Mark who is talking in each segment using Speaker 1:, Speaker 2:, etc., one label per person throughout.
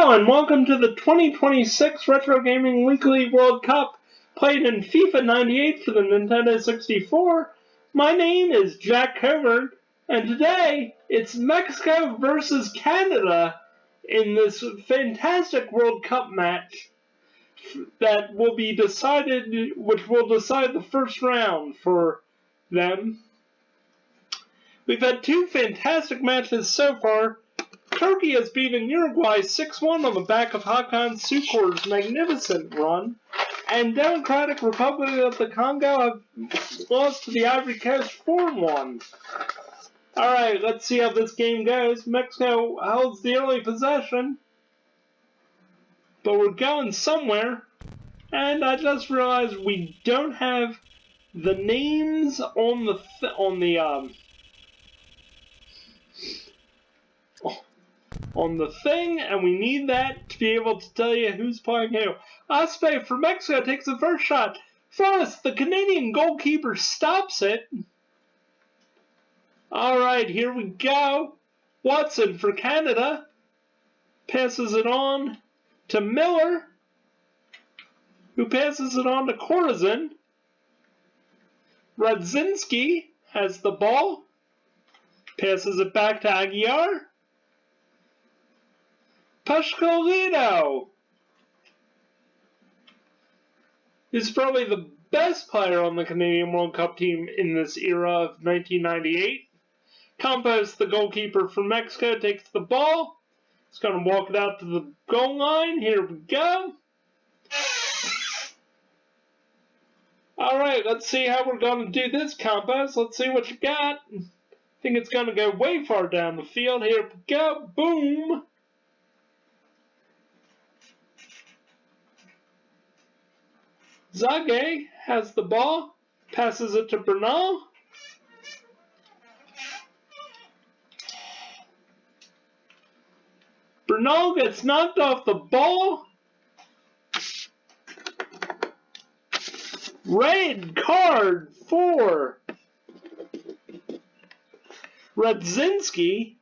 Speaker 1: Hello and welcome to the 2026 Retro Gaming Weekly World Cup played in FIFA 98 for the Nintendo 64. My name is Jack Coburn, and today it's Mexico versus Canada in this fantastic World Cup match that will be decided, which will decide the first round for them. We've had two fantastic matches so far. Turkey has beaten Uruguay 6-1 on the back of Hakan Sukor's magnificent run, and Democratic Republic of the Congo have lost to the Ivory Coast 4-1. Alright, let's see how this game goes. Mexico holds the early possession, but we're going somewhere, and I just realized we don't have the names on the thing, and we need that to be able to tell you who's playing who. Aspe for Mexico takes the first shot. First, the Canadian goalkeeper stops it. Alright, here we go. Watson for Canada passes it on to Miller, who passes it on to Corazon. Radzinski has the ball, passes it back to Aguiar. Peschisolido is probably the best player on the Canadian World Cup team in this era of 1998. Campos, the goalkeeper for Mexico, takes the ball. He's going to walk it out to the goal line. Here we go. Alright, let's see how we're going to do this, Campos. Let's see what you got. I think it's going to go way far down the field. Here we go. Boom. Zage has the ball, passes it to Bernal. Bernal gets knocked off the ball. Red card for Radzinski.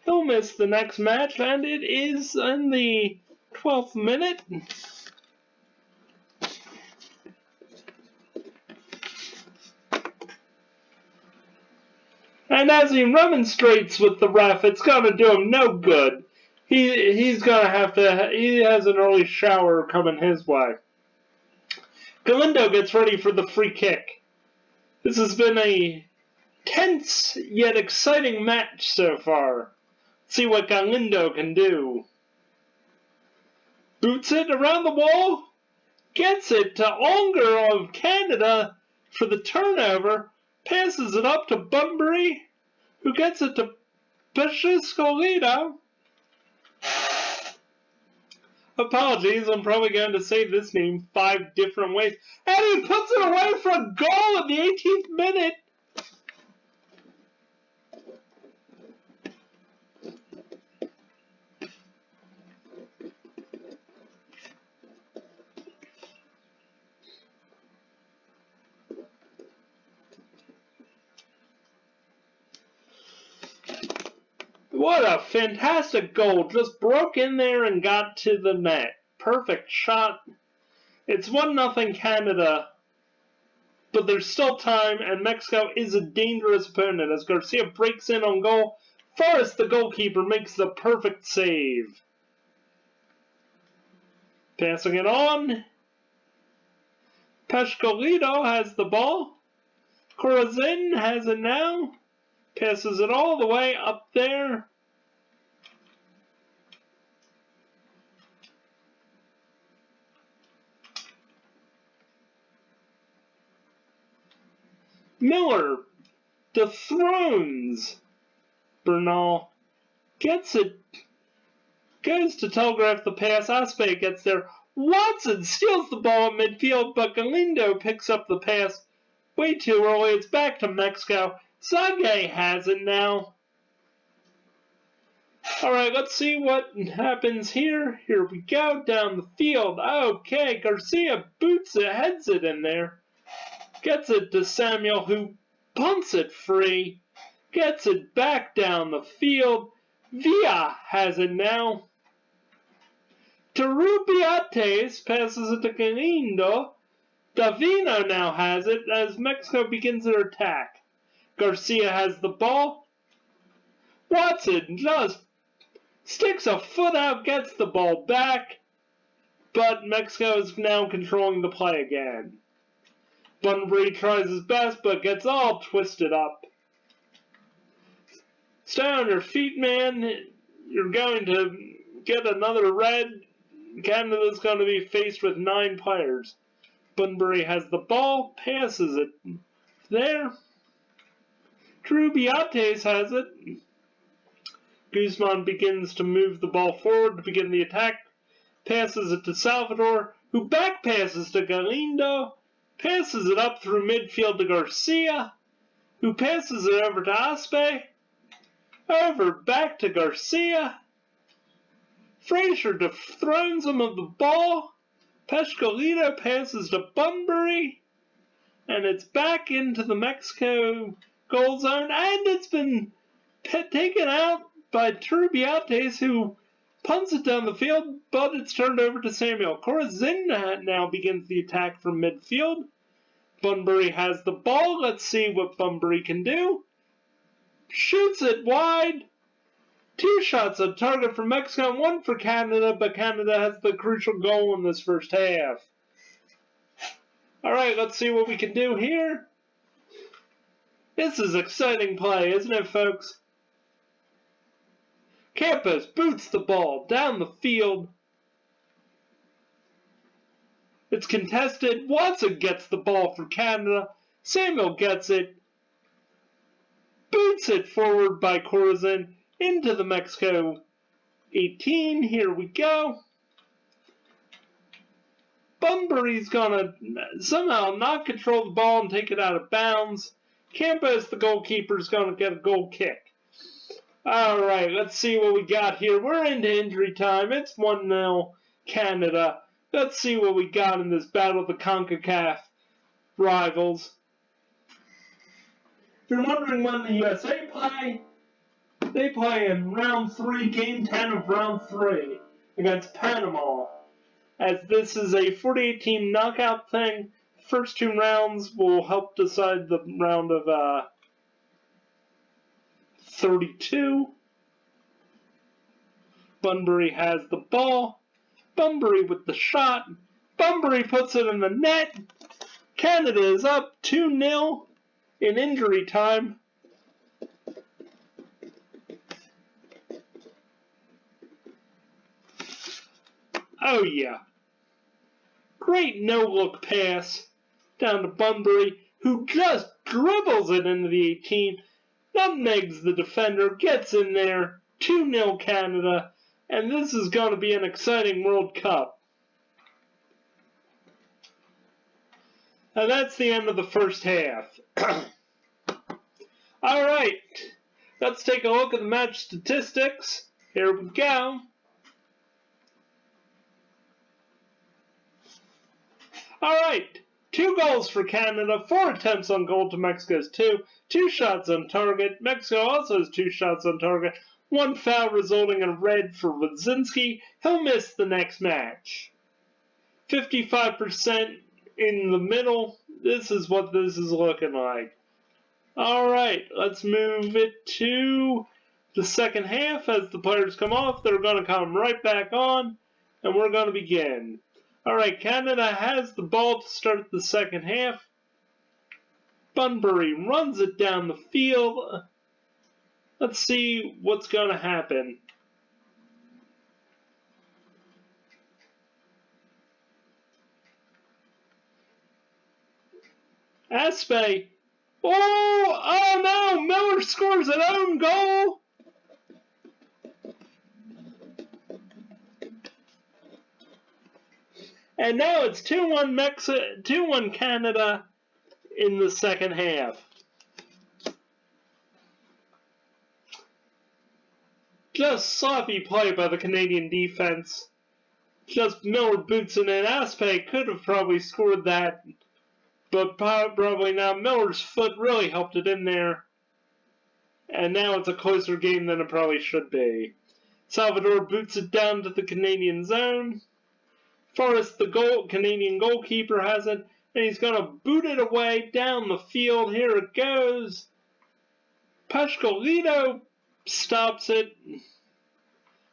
Speaker 1: He'll miss the next match, and it is in the 12th minute. And as he remonstrates with the ref, it's going to do him no good. He's going to have to, he has an early shower coming his way. Galindo gets ready for the free kick. This has been a tense yet exciting match so far. See what Galindo can do. Boots it around the wall. Gets it to Onger of Canada for the turnover. Passes it up to Bunbury, who gets it to Peschisolido. Apologies, I'm probably going to say this name 5 different ways. And he puts it away for a goal in the 18th minute. What a fantastic goal. Just broke in there and got to the net. Perfect shot. It's 1-0 Canada, but there's still time, and Mexico is a dangerous opponent as Garcia breaks in on goal. Forrest, the goalkeeper, makes the perfect save. Passing it on. Peschisolido has the ball. Corazon has it now. Passes it all the way up there. Miller dethrones Bernal. Gets it. Goes to telegraph the pass. Aspe gets there. Watson steals the ball at midfield, but Galindo picks up the pass way too early. It's back to Mexico. Zage has it now. Alright, let's see what happens here. Here we go, down the field. Okay, Garcia boots it, heads it in there. Gets it to Samuel, who punts it free, gets it back down the field. Villa has it now. Rubiates passes it to Galindo. Davino now has it as Mexico begins their attack. Garcia has the ball. Watson just sticks a foot out, gets the ball back, but Mexico is now controlling the play again. Bunbury tries his best, but gets all twisted up. Stay on your feet, man. You're going to get another red. Canada's going to be faced with 9 players. Bunbury has the ball, passes it there. Rubiates has it. Guzman begins to move the ball forward to begin the attack. Passes it to Salvador, who back passes to Galindo. Passes it up through midfield to Garcia, who passes it over to Aspe. Over back to Garcia. Frazier dethrones him of the ball. Peschisolido passes to Bunbury. And it's back into the Mexico goal zone. And it's been taken out by Rubiates, who punts it down the field, but it's turned over to Samuel. Corazin now begins the attack from midfield. Bunbury has the ball. Let's see what Bunbury can do. Shoots it wide. 2 shots on target for Mexico and 1 for Canada, but Canada has the crucial goal in this first half. Alright, let's see what we can do here. This is exciting play, isn't it, folks? Campos boots the ball down the field. It's contested. Watson gets the ball for Canada. Samuel gets it. Boots it forward by Corazin into the Mexico 18. Here we go. Bunbury's gonna somehow not control the ball and take it out of bounds. Campos, the goalkeeper, is gonna get a goal kick. Alright, let's see what we got here. We're into injury time. It's 1-0 Canada. Let's see what we got in this battle of the CONCACAF rivals. If you're wondering when the USA play, they play in round 3, game 10 of round 3 against Panama. As this is a 48-team knockout thing, the first 2 rounds will help decide the round of 32. Bunbury has the ball. Bunbury with the shot. Bunbury puts it in the net. Canada is up 2-0 in injury time. Oh yeah. Great no-look pass down to Bunbury, who just dribbles it into the 18. Nutmegs the defender, gets in there, 2-0 Canada, and this is going to be an exciting World Cup. And that's the end of the first half. Alright, let's take a look at the match statistics. Here we go. Alright, 2 goals for Canada, 4 attempts on goal to Mexico's 2, 2 shots on target. Mexico also has 2 shots on target, 1 foul resulting in a red for Wadzinski. He'll miss the next match. 55% in the middle. This is what this is looking like. Alright, let's move it to the second half. As the players come off, they're going to come right back on, and we're going to begin. Alright, Canada has the ball to start the second half. Bunbury runs it down the field. Let's see what's going to happen. Aspe. Oh no! Miller scores an own goal! And now it's 2-1 Canada in the second half. Just sloppy play by the Canadian defense. Just Miller boots it in. Aspe could have probably scored that But probably now Miller's foot really helped it in there. And now it's a closer game than it probably should be. Salvador boots it down to the Canadian zone. Forrest, the Canadian goalkeeper, has it, and he's going to boot it away down the field. Here it goes. Peschisolido stops it,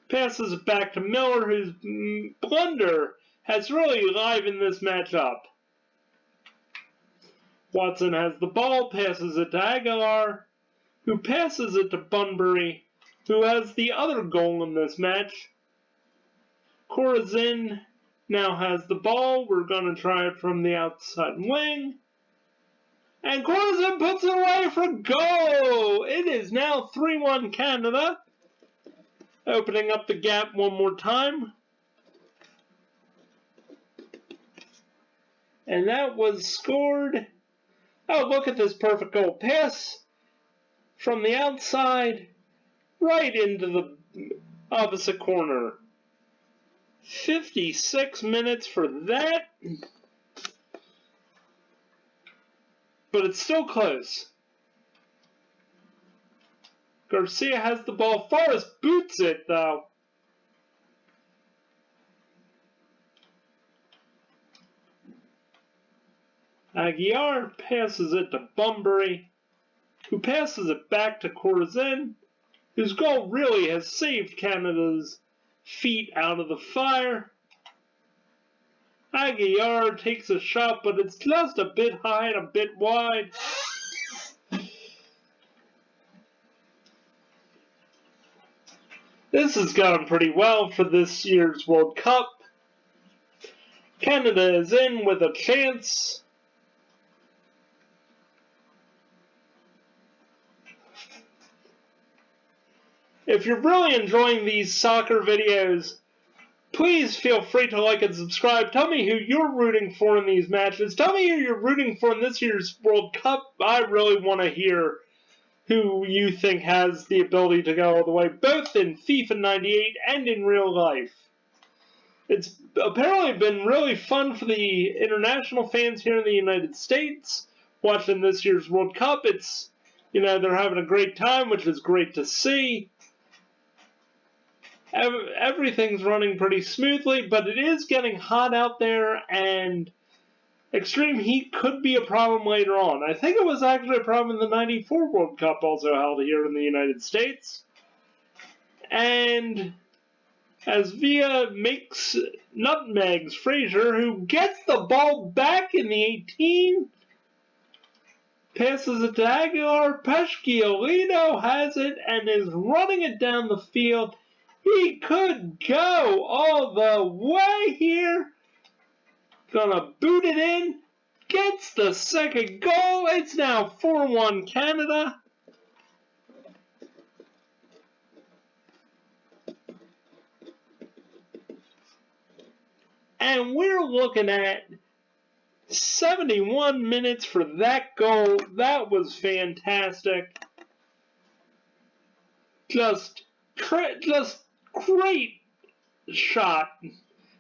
Speaker 1: passes it back to Miller, whose blunder has really livened this match up. Watson has the ball, passes it to Aguilar, who passes it to Bunbury, who has the other goal in this match. Corazin now has the ball. We're going to try it from the outside wing. And Corazin puts it away for goal! It is now 3-1 Canada. Opening up the gap one more time. And that was scored. Oh, look at this perfect goal. Pass from the outside right into the opposite corner. 56 minutes for that. But it's still close. Garcia has the ball. Forrest boots it, though. Aguilar passes it to Bunbury, who passes it back to Corazin, whose goal really has saved Canada's feet out of the fire. Aguilar takes a shot, but it's just a bit high and a bit wide. This has gone pretty well for this year's World Cup. Canada is in with a chance. If you're really enjoying these soccer videos, please feel free to like and subscribe. Tell me who you're rooting for in these matches. Tell me who you're rooting for in this year's World Cup. I really want to hear who you think has the ability to go all the way, both in FIFA 98 and in real life. It's apparently been really fun for the international fans here in the United States watching this year's World Cup. It's, they're having a great time, which is great to see. Everything's running pretty smoothly, but it is getting hot out there, and extreme heat could be a problem later on. I think it was actually a problem in the 94 World Cup, also held here in the United States. And as Villa nutmegs Frazier, who gets the ball back in the 18, passes it to Aguilar. Peschisolido has it and is running it down the field. He could go all the way here. Gonna boot it in. Gets the second goal. It's now 4-1 Canada. And we're looking at 71 minutes for that goal. That was fantastic. Just great shot.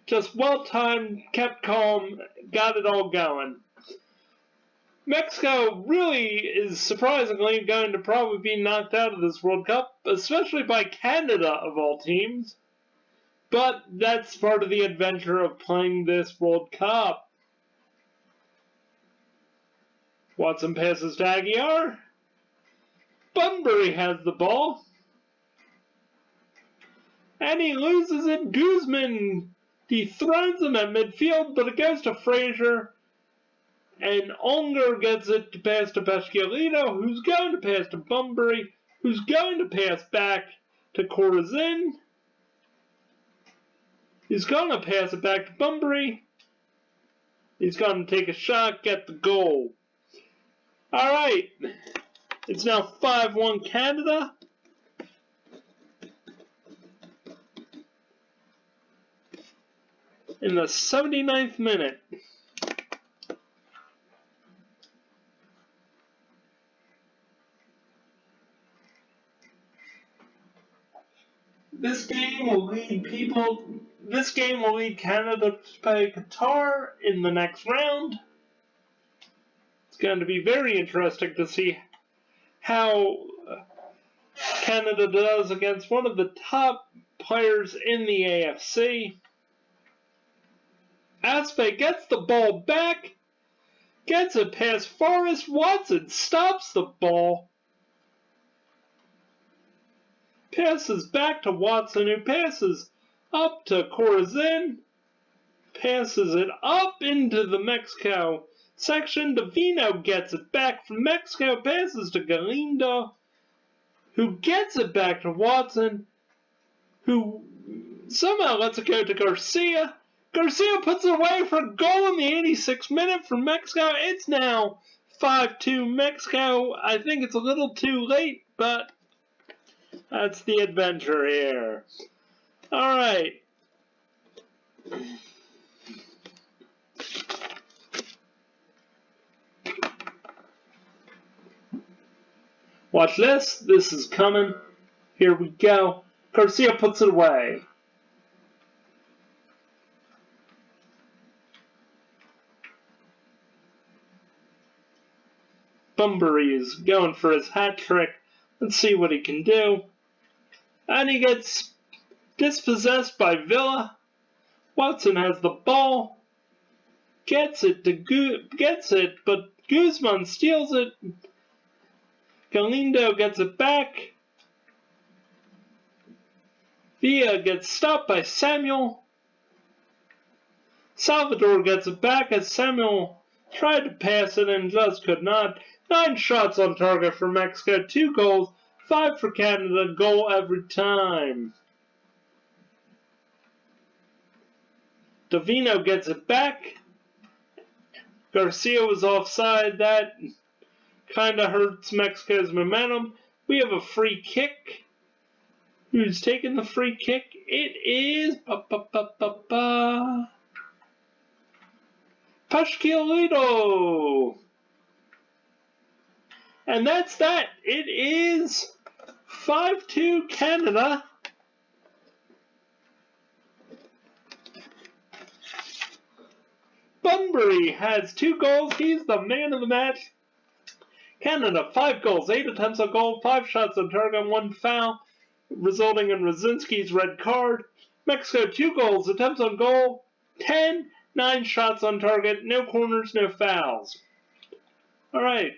Speaker 1: Just well-timed, kept calm, got it all going. Mexico really is surprisingly going to probably be knocked out of this World Cup, especially by Canada of all teams. But that's part of the adventure of playing this World Cup. Watson passes to Aguilar. Bunbury has the ball. And he loses it. Guzman dethrones him at midfield, but it goes to Frazier. And Unger gets it to pass to Pesky, who's going to pass to Bunbury, who's going to pass back to Corazin. He's going to pass it back to Bunbury. He's going to take a shot, get the goal. All right. It's now 5-1 Canada. In the 79th minute. This game will lead Canada to play Qatar in the next round. It's going to be very interesting to see how Canada does against one of the top players in the AFC. Aspe gets the ball back, gets it past Forrest. Watson stops the ball, passes back to Watson, who passes up to Corazin, passes it up into the Mexico section. Davino gets it back from Mexico, passes to Galindo, who gets it back to Watson, who somehow lets it go to Garcia. Garcia puts it away for a goal in the 86th minute for Mexico. It's now 5-2 Mexico. I think it's a little too late, but that's the adventure here. All right. Watch this. This is coming. Here we go. Garcia puts it away. Bunbury is going for his hat trick. Let's see what he can do. And he gets dispossessed by Villa. Watson has the ball. Gets it, but Guzman steals it. Galindo gets it back. Villa gets stopped by Samuel. Salvador gets it back as Samuel tried to pass it and just could not. 9 shots on target for Mexico, 2 goals, 5 for Canada, goal every time. Davino gets it back. Garcia was offside. That kind of hurts Mexico's momentum. We have a free kick. Who's taking the free kick? It is Peschisolido. And that's that. It is 5-2 Canada. Bunbury has 2 goals. He's the man of the match. Canada, 5 goals, 8 attempts on goal, 5 shots on target, 1 foul, resulting in Rosinski's red card. Mexico, 2 goals, attempts on goal, 10, 9 shots on target, no corners, no fouls. All right.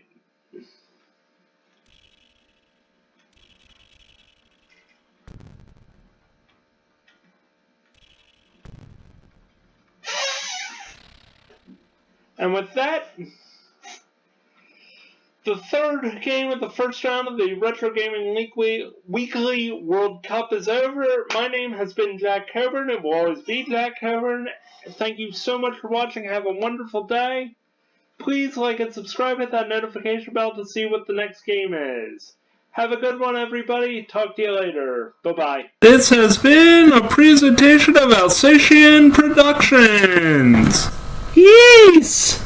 Speaker 1: And with that, the third game of the first round of the Retro Gaming Weekly World Cup is over. My name has been Jack Coburn. It will always be Jack Coburn. Thank you so much for watching. Have a wonderful day. Please like and subscribe. Hit that notification bell to see what the next game is. Have a good one, everybody. Talk to you later. Bye-bye. This has been a presentation of Alsatian Productions. Peace!